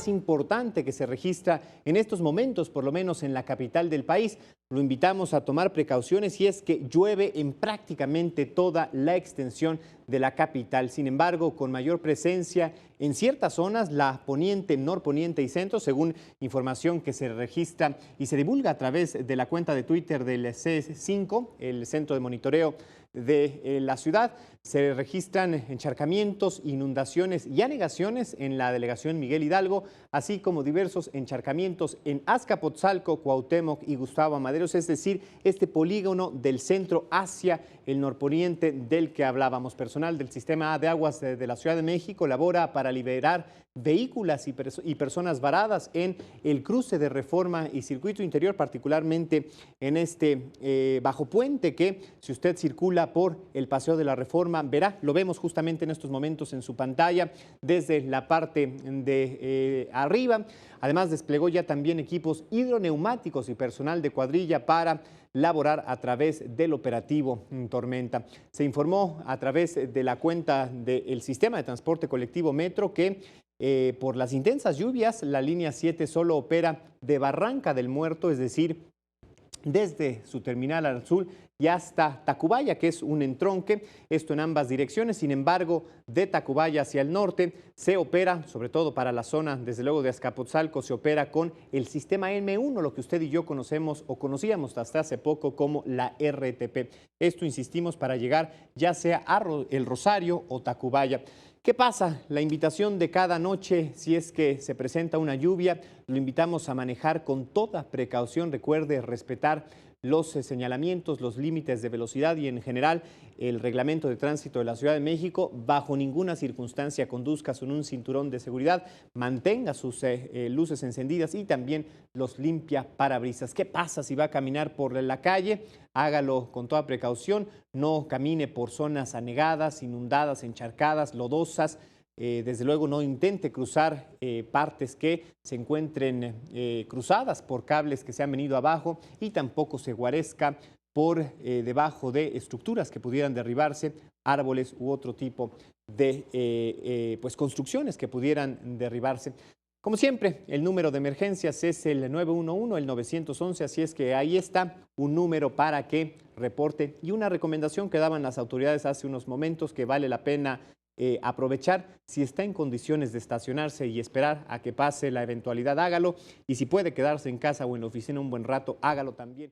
más importante que se registra en estos momentos, por lo menos en la capital del país. Lo invitamos a tomar precauciones y es que llueve en prácticamente toda la extensión de la capital. Sin embargo, con mayor presencia en ciertas zonas, la poniente, norponiente y centro, según información que se registra y se divulga a través de la cuenta de Twitter del C5, el Centro de Monitoreo de la ciudad, se registran encharcamientos, inundaciones y anegaciones en la delegación Miguel Hidalgo, así como diversos encharcamientos en Azcapotzalco, Cuauhtémoc y Gustavo Amadero, es decir, este polígono del centro hacia el norponiente del que hablábamos. Personal del Sistema de Aguas de la Ciudad de México labora para liberar vehículos y personas varadas en el cruce de Reforma y Circuito Interior, particularmente en este bajo puente que, si usted circula por el Paseo de la Reforma, verá, lo vemos justamente en estos momentos en su pantalla desde la parte de arriba. Además, desplegó ya también equipos hidroneumáticos y personal de cuadrilla para laborar a través del operativo Tormenta. Se informó a través de la cuenta del sistema de transporte colectivo Metro que por las intensas lluvias, la línea 7 solo opera de Barranca del Muerto, es decir, desde su terminal al sur y hasta Tacubaya, que es un entronque, esto en ambas direcciones. Sin embargo, de Tacubaya hacia el norte se opera, sobre todo para la zona, desde luego de Azcapotzalco, se opera con el sistema M1, lo que usted y yo conocemos o conocíamos hasta hace poco como la RTP. Esto, insistimos, para llegar ya sea a El Rosario o Tacubaya. ¿Qué pasa? La invitación de cada noche, si es que se presenta una lluvia, lo invitamos a manejar con toda precaución. Recuerde respetar los señalamientos, los límites de velocidad y en general el reglamento de tránsito de la Ciudad de México. Bajo ninguna circunstancia conduzca con un cinturón de seguridad, mantenga sus luces encendidas y también los limpia parabrisas. ¿Qué pasa si va a caminar por la calle? Hágalo con toda precaución, no camine por zonas anegadas, inundadas, encharcadas, lodosas. Desde luego no intente cruzar partes que se encuentren cruzadas por cables que se han venido abajo y tampoco se guarezca por debajo de estructuras que pudieran derribarse, árboles u otro tipo de pues construcciones que pudieran derribarse. Como siempre, el número de emergencias es el 911, el 911, así es que ahí está un número para que reporte y una recomendación que daban las autoridades hace unos momentos que vale la pena aprovechar. Si está en condiciones de estacionarse y esperar a que pase la eventualidad, hágalo, y si puede quedarse en casa o en la oficina un buen rato, hágalo también.